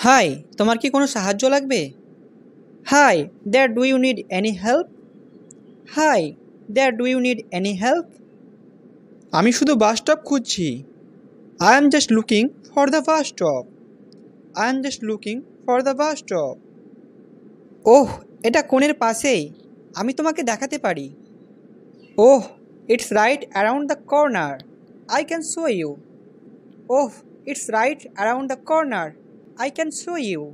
High, তোমার কি কোনো সাহায্য লাগবে? Hi, there do you need any help? Hi, there do you need any help? আমি শুধু বাস স্টপ খুঁজছি। I am just looking for the bus stop. I am just looking for the bus stop. Oh, এটা কোণের পাশেই, আমি তোমাকে দেখাতে পারি। Oh, it's right around the corner, I can show you. Oh, it's right around the corner, I can show you.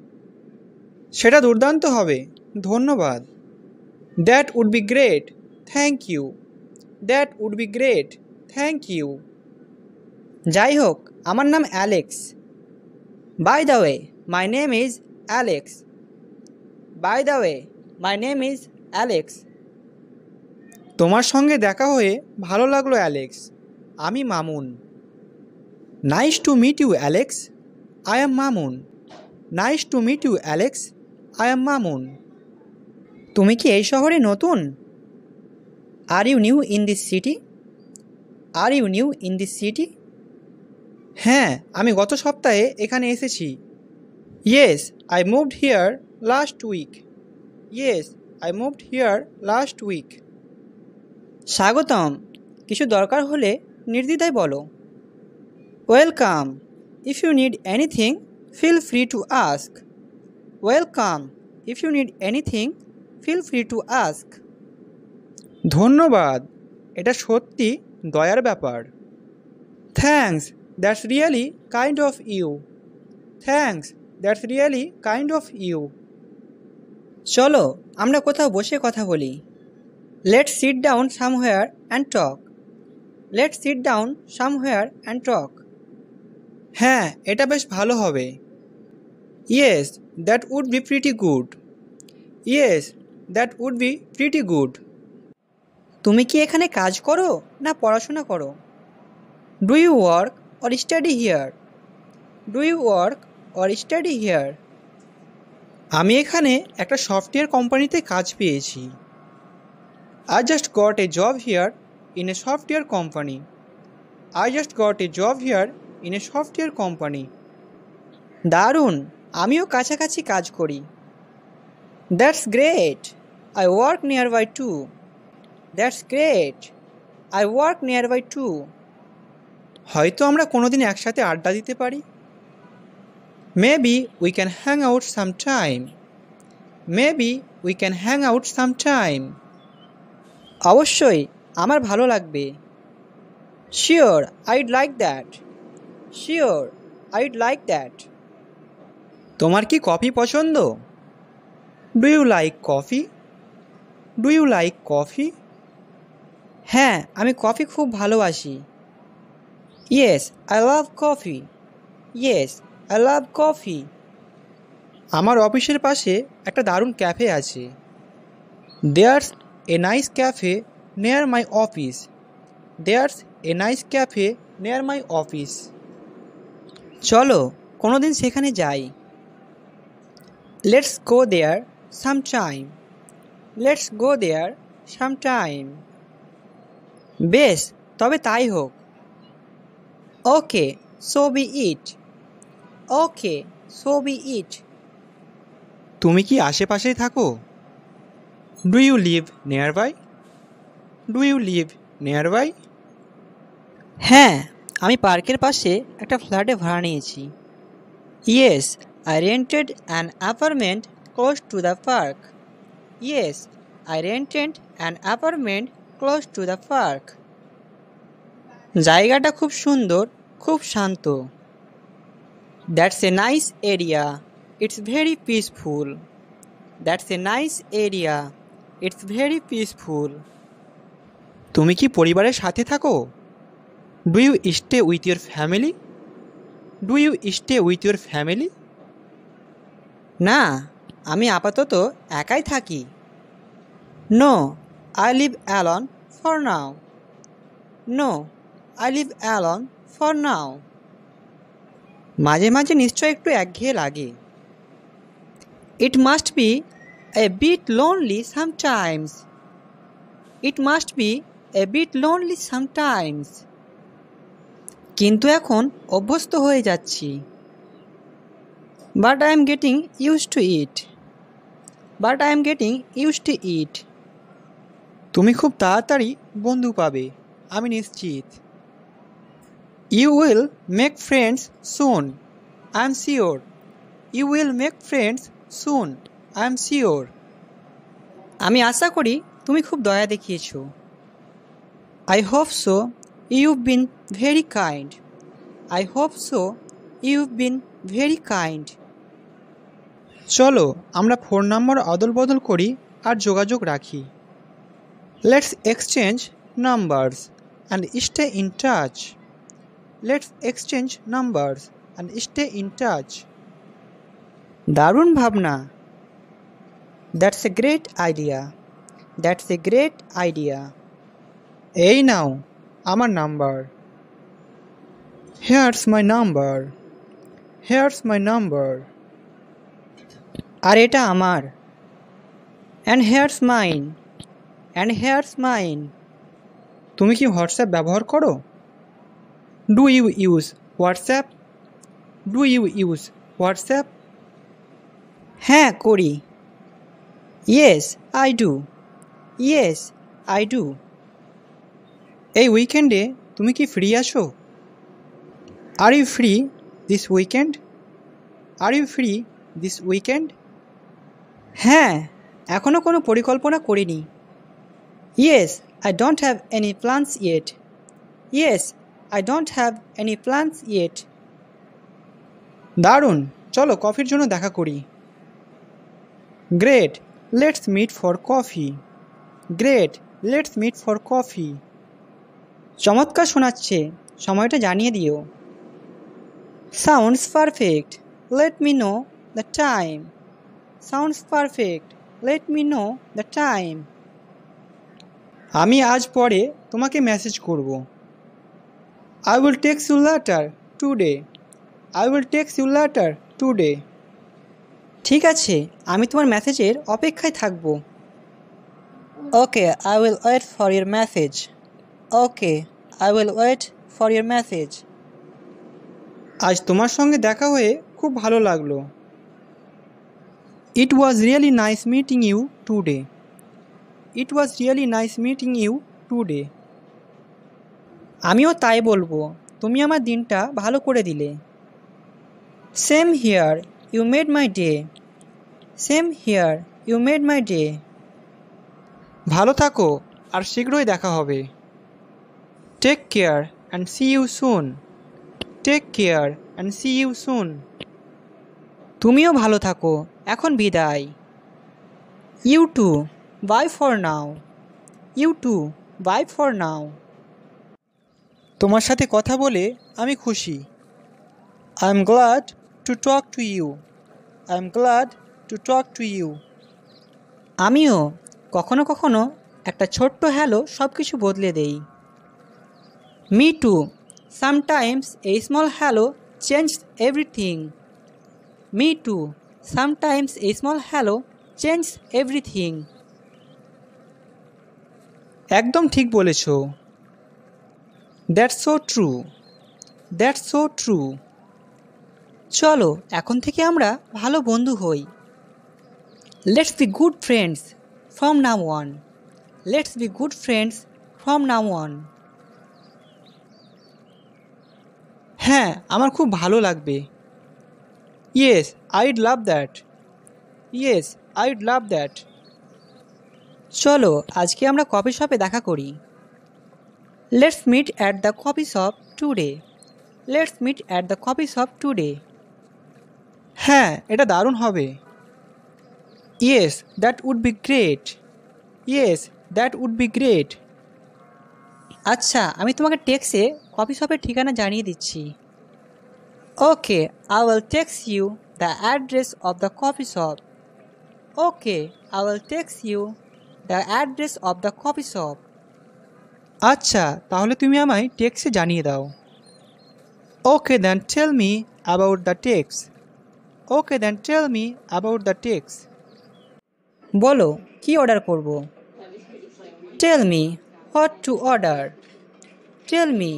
সেটা দুর্দান্ত হবে, ধন্যবাদ। That would be great, thank you. That would be great, thank you. যাই হোক, আমার নাম Alex. By the way, my name is Alex. By the way, my name is Alex. তোমার সঙ্গে দেখা হয়ে ভালো লাগলো অ্যালেক্স। আমি Mamun. Nice to meet you Alex. I am Mamun. Nice to meet you Alex. I am Mamun. তুমি কি এই শহরে নতুন? Are you new in this city? Are you new in this city? হ্যাঁ, আমি গত সপ্তাহে এখানে এসেছি। Yes, I moved here last week. Yes, I moved here last week. স্বাগতম। কিছু দরকার হলে নির্দ্বিধায় বলো। Welcome. If you need anything, feel free to ask. Welcome. If you need anything, feel free to ask. ধন্যবাদ, এটা সত্যি দয়ার ব্যাপার। Thanks, that's really kind of you. Thanks, that's really kind of you. চলো আমরা কোথাও বসে কথা বলি। Let's sit down somewhere and talk. Let's sit down somewhere and talk. হ্যাঁ, এটা বেশ ভালো হবে। Yes, that would be pretty good. Yes, that would be pretty good. তুমি কি এখানে কাজ করো না পড়াশোনা করো? Do you work or study here? Do you work or study here? আমি এখানে একটা সফটওয়্যার কোম্পানিতে কাজ পেয়েছি। I just got a job here in a software company. I just got a job here in a software company. দারুণ, আমিও কাছাকাছি কাজ করি। That's great, I work nearby too. That's great, I work nearby too. হয়তো আমরা কোনোদিন একসাথে আড্ডা দিতে পারি। Maybe we can hang out some time. Maybe we can hang out some time. অবশ্যই, আমার ভালো লাগবে। Sure, I'd like that. Sure, I'd like that. তোমার কি কফি পছন্দ? Do you like coffee? Do you like coffee? হ্যাঁ, আমি coffee খুব ভালোবাসি। Yes, I love coffee. Yes, I love coffee. আমার অফিসের পাশে একটা দারুণ ক্যাফে আছে। There's a nice cafe near my office. There's a nice cafe near my office. চলো কোনোদিন সেখানে যাই। Let's go there some time. Let's go there some time. বেশ, তবে তাই হোক। Okay, so be it. Okay, so be it. তুমি কি আশেপাশেই থাকো? Do you live nearby? Do you live nearby? হ্যাঁ, আমি পার্কের পাশে একটা ফ্ল্যাটে ভাড়া নিয়েছি। Yes, I rented an apartment close to the park. Yes, I rented an apartment close to the park. জায়গাটা খুব সুন্দর, খুব শান্ত। That's a nice area, it's very peaceful. That's a nice area, it's very peaceful. তুমি কি পরিবারের সাথে থাকো? Do you stay with your family? Do you stay with your family? না, আমি আপাতত একাই থাকি। No, I live alone for now. No, I live alone for now. মাঝে মাঝে নিশ্চয় একটু একঘেয়ে লাগে। It must be a bit lonely sometimes. It must be a bit lonely sometimes. কিন্তু এখন অভ্যস্ত হয়ে যাচ্ছি। But I am getting used to it. But I am getting used to it. তুমি খুব তাড়াতাড়ি বন্ধু পাবে, আমি নিশ্চিত। You will make friends soon. I am sure. You will make friends soon. I am sure. আমি আশা করি তুমি খুব দয়া দেখিয়েছো। I hope so. You've been very kind. I hope so. You've been very kind. চলো আমরা ফোন নম্বর অদল বদল করি আর যোগাযোগ রাখি। Let's exchange numbers and stay in touch. Let's exchange numbers and stay in touch. দারুণ ভাবনা। That's a great idea. That's a great idea. এই নাও আমার number. Here's my number. Here's my number. আর এটা আমার। And here's mine. And here's mine. তুমি কি WhatsApp ব্যবহার করো? Do you use WhatsApp? Do you use WhatsApp? হ্যাঁ করি। Yes, I do. Yes, I do. এই উইকেন্ডে তুমি কি ফ্রি আছো? Are you free this weekend? Are you free this weekend? হ্যাঁ, এখনো কোনো পরিকল্পনা করিনি। Yes, I don't have any plans yet. Yes, I don't have any plans yet. দারুণ, চলো কফির জন্য দেখা করি। Great, let's meet for coffee. Great, let's meet for coffee. চমৎকার শোনাচ্ছে, সময়টা জানিয়ে দিও। Sounds perfect. Let me know the time. Sounds perfect. Let me know the time. আমি আজ পরে তোমাকে মেসেজ করব। I will text you later today. I will text you later today. ঠিক আছে, আমি তোমার মেসেজের অপেক্ষায় থাকব। Okay, I will wait for your message. Okay, I will wait for your message. আজ তোমার সঙ্গে দেখা হয়ে খুব ভালো লাগলো। It was really nice meeting you today. It was really nice meeting you today. আমিও তাই বলবো, তুমি আমার দিনটা ভালো করে দিলে। Same here, you made my day. Same here, you made my day. ভালো থাকো আর শীঘ্রই দেখা হবে। Take care and see you soon. Take care and see you soon. তুমিও ভালো থাকো, এখন বিদায়। You too, bye for now. You too, bye for now. তোমার সাথে কথা বলে আমি খুশি। I am glad to talk to you. I am glad to talk to you. আমিও কখনো কখনো একটা ছোট্ট হ্যালো সব কিছু বদলে দেই। Me too. Sometimes a small hello changes everything. Me too. Sometimes a small hello changes everything. একদম ঠিক বলেছ। That's so true. That's so true. চলো এখন থেকে আমরা ভালো বন্ধু হই। Let's be good friends from now on. Let's be good friends from now on. হ্যাঁ, আমার খুব ভালো লাগবে। Yes, I'd love that. Yes, I'd love that. চলো আজকে আমরা কফি শপে দেখা করি। Let's meet at the coffee shop today. Let's meet at the coffee shop today. হ্যাঁ, এটা দারুণ হবে। Yes, that would be great. Yes, that would be great. আচ্ছা, আমি তোমাকে টেক্সে কফি শপের ঠিকানা জানিয়ে দিচ্ছি। Okay, I will text you the address of the coffee shop. Okay, I will text you the address of the coffee shop. আচ্ছা, তাহলে তুমি আমায় টেক্সে জানিয়ে দাও। Okay, then tell me about the text. Okay, then tell me about the text. বলো কি order করব? Tell me what to order. Tell me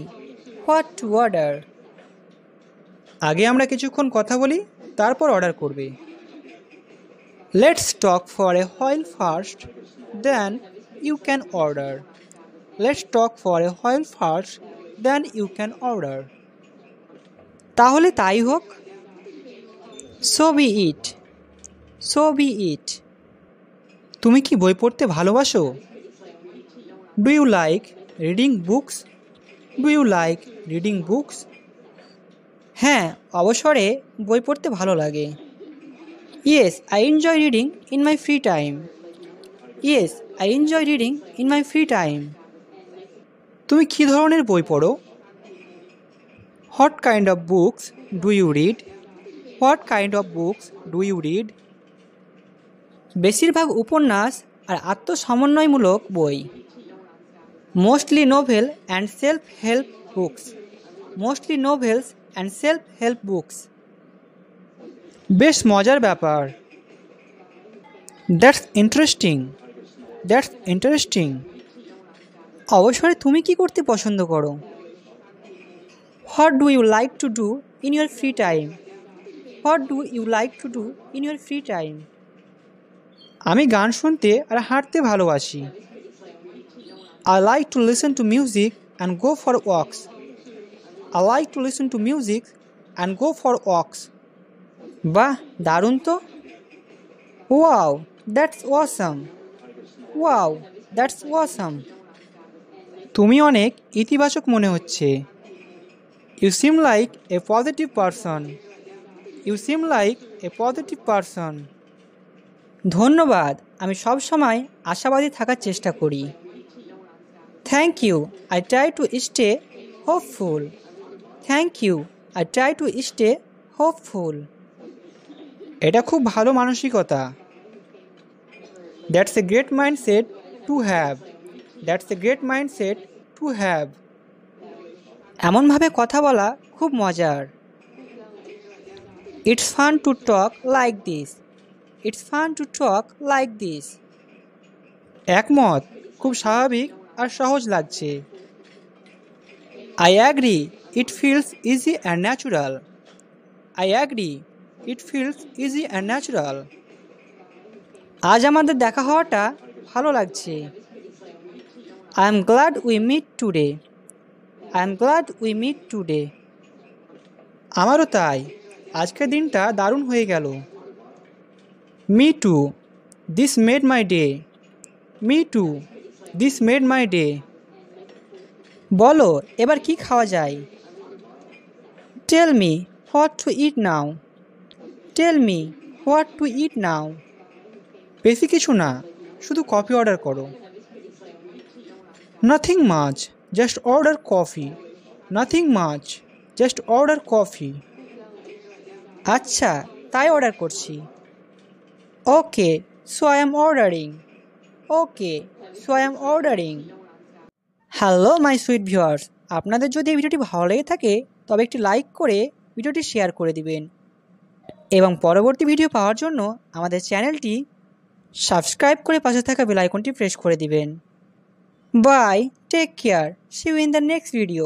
what to order. আগে আমরা কিছুক্ষণ কথা বলি, তারপর অর্ডার করবে। Let's talk for a while first, then you can order. Let's talk for a while first, then you can order. তাহলে তাই হোক। So be it, so be it. তুমি কি বই পড়তে ভালোবাসো? Do you like reading books? Do you like reading books? হ্যাঁ, অবসরে বই পড়তে ভালো লাগে। Yes, I enjoy reading in my free time. Yes, I enjoy reading in my free time. তুমি কী ধরনের বই পড়ো? What kind of books do you read? What kind of books do you read? বেশিরভাগ উপন্যাস আর আত্মসমন্বয়মূলক বই। Mostly novel and self help books. Mostly novels and self help books. বেশ মজার ব্যাপার। That's interesting. That's interesting. অবসরে তুমি কি করতে পছন্দ করো? What do you like to do in your free time? What do you like to do in your free time? আমি গান শুনতে আর হাঁটতে ভালোবাসি। I like to listen to music and go for walks. I like to listen to music and go for walks. বাহ, দারুণ তো। Wow, that's awesome. Wow, that's awesome. তুমি অনেক ইতিবাচক মনে হচ্ছে। You seem like a positive person. You seem like a positive person. ধন্যবাদ, আমি সব সময় আশাবাদী থাকার চেষ্টা করি। Thank you, I try to stay hopeful. Thank you, I try to stay hopeful. এটা খুব ভালো মানসিকতা। That's a great mindset to have. That's a great mindset to have. এমনভাবে কথা বলা খুব মজার। It's fun to talk like this. It's fun to talk like this. একমত, খুব স্বাভাবিক আর সহজ লাগছে। I agree, it feels easy and natural. I agree, it feels easy and natural. আজ আমাদের দেখা হওয়াটা ভালো লাগছে। I am glad we meet today. I am glad we meet today. আমারও তাই, আজকের দিনটা দারুণ হয়ে গেল। Me too, this made my day. Me too, this made my day. বলো, এবার কি খাওয়া যায়? Tell me what to eat now. Tell me what to eat now. বেশি কিছু না, শুধু কফি অর্ডার করো। Nothing much, just order coffee. Nothing much, just order coffee. আচ্ছা, তাই অর্ডার করছি। Okay, so I am ordering. Okay, so I am ordering. Hello my sweet viewers, আপনাদের যদি এই ভিডিওটি ভালো লেগে থাকে তবে একটি লাইক করে ভিডিওটি শেয়ার করে দিবেন এবং পরবর্তী ভিডিও পাওয়ার জন্য আমাদের চ্যানেলটি সাবস্ক্রাইব করে পাশে থাকা বেল আইকনটি প্রেস করে দিবেন। Bye, take care, see you in the next video.